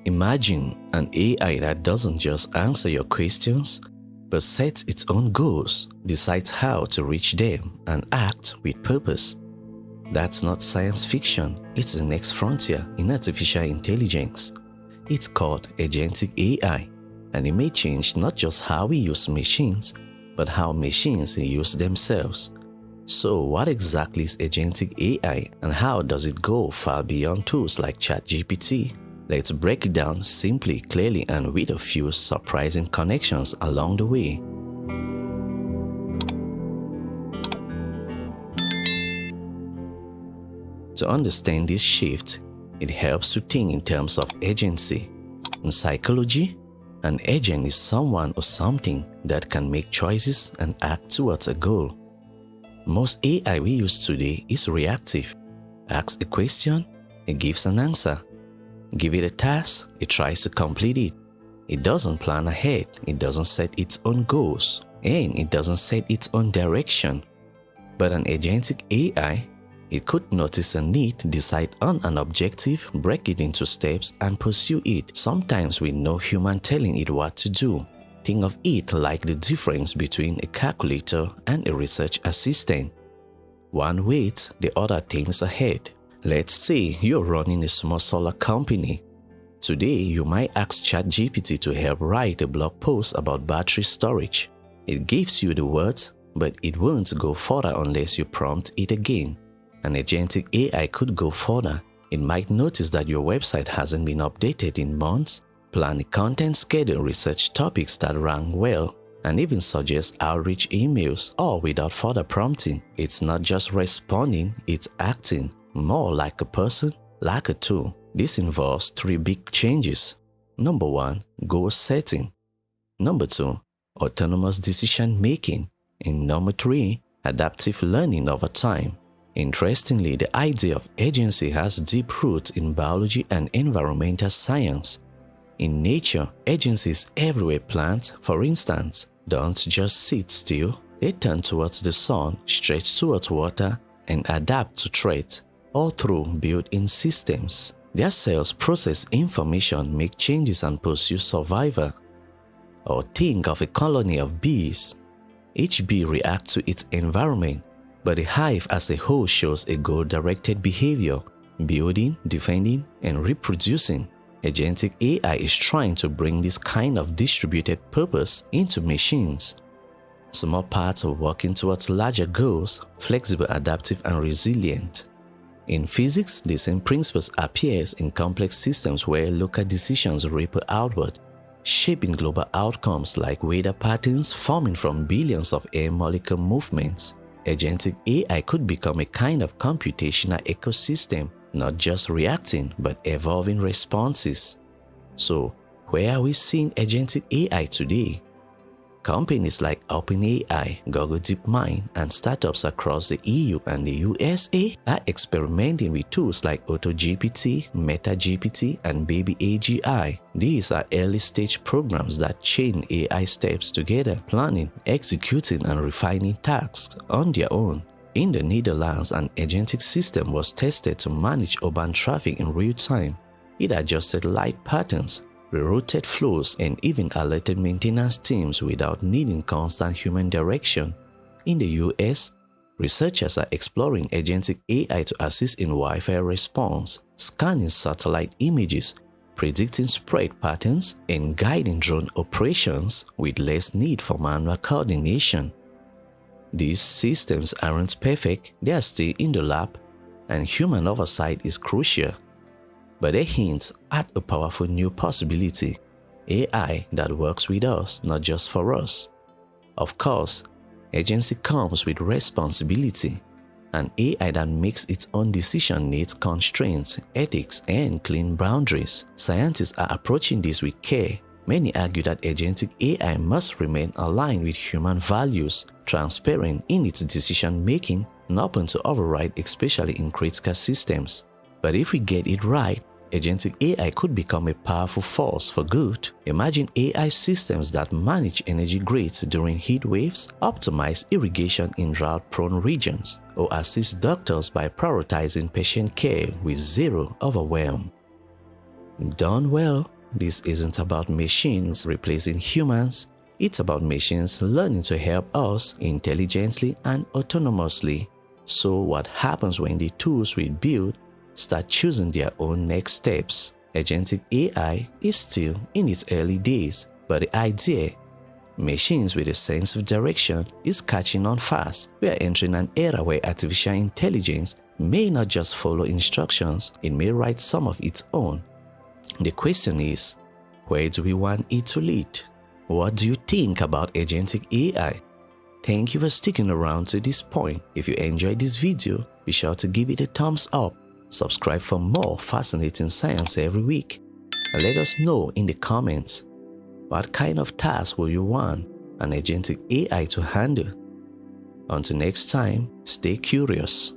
Imagine an AI that doesn't just answer your questions, but sets its own goals, decides how to reach them, and acts with purpose. That's not science fiction, it's the next frontier in artificial intelligence. It's called Agentic AI, and it may change not just how we use machines, but how machines use themselves. So what exactly is Agentic AI and how does it go far beyond tools like ChatGPT? Let's break it down simply, clearly, and with a few surprising connections along the way. To understand this shift, it helps to think in terms of agency. In psychology, an agent is someone or something that can make choices and act towards a goal. Most AI we use today is reactive. Ask a question, it gives an answer. Give it a task, it tries to complete it. It doesn't plan ahead, it doesn't set its own goals, and it doesn't set its own direction. But an agentic AI, it could notice a need, decide on an objective, break it into steps, and pursue it, sometimes with no human telling it what to do. Think of it like the difference between a calculator and a research assistant. One waits, the other thinks ahead. Let's say you're running a small solar company. Today, you might ask ChatGPT to help write a blog post about battery storage. It gives you the words, but it won't go further unless you prompt it again. An agentic AI could go further. It might notice that your website hasn't been updated in months, plan a content schedule, research topics that rank well, and even suggest outreach emails, all without further prompting. It's not just responding, it's acting, more like a person, like a tool. This involves 3 big changes. Number 1, goal setting. Number 2, autonomous decision making. And number 3, adaptive learning over time. Interestingly, the idea of agency has deep roots in biology and environmental science. In nature, agency is everywhere. Plants, for instance, don't just sit still. They turn towards the sun, stretch towards water, and adapt to threats, all through built-in systems. Their cells process information, make changes, and pursue survival. Or think of a colony of bees. Each bee reacts to its environment, but the hive as a whole shows a goal-directed behavior, building, defending, and reproducing. Agentic AI is trying to bring this kind of distributed purpose into machines. Small parts are working towards larger goals, flexible, adaptive, and resilient. In physics, the same principles appears in complex systems where local decisions ripple outward, shaping global outcomes like weather patterns forming from billions of air molecule movements. Agentic AI could become a kind of computational ecosystem, not just reacting, but evolving responses. So, where are we seeing agentic AI today? Companies like OpenAI, Google DeepMind, and startups across the EU and the USA are experimenting with tools like Auto-GPT, Meta-GPT, and Baby AGI. These are early-stage programs that chain AI steps together, planning, executing, and refining tasks on their own. In the Netherlands, an agentic system was tested to manage urban traffic in real time. It adjusted light patterns, rerouted flows, and even alerted maintenance teams without needing constant human direction. In the US, researchers are exploring agentic AI to assist in wildfire response, scanning satellite images, predicting spread patterns, and guiding drone operations with less need for manual coordination. These systems aren't perfect, they are still in the lab, and human oversight is crucial. But they hint at a powerful new possibility, AI that works with us, not just for us. Of course, agency comes with responsibility. An AI that makes its own decision needs constraints, ethics, and clean boundaries. Scientists are approaching this with care. Many argue that agentic AI must remain aligned with human values, transparent in its decision-making, and open to override, especially in critical systems. But if we get it right, agentic AI could become a powerful force for good. Imagine AI systems that manage energy grids during heat waves, optimize irrigation in drought-prone regions, or assist doctors by prioritizing patient care with zero overwhelm. Done well, this isn't about machines replacing humans, it's about machines learning to help us intelligently and autonomously. So what happens when the tools we build start choosing their own next steps? Agentic AI is still in its early days, but the idea, machines with a sense of direction, is catching on fast. We are entering an era where artificial intelligence may not just follow instructions, it may write some of its own. The question is, where do we want it to lead? What do you think about Agentic AI? Thank you for sticking around to this point. If you enjoyed this video, be sure to give it a thumbs up. Subscribe for more fascinating science every week. And let us know in the comments, what kind of task will you want an Agentic AI to handle? Until next time, stay curious.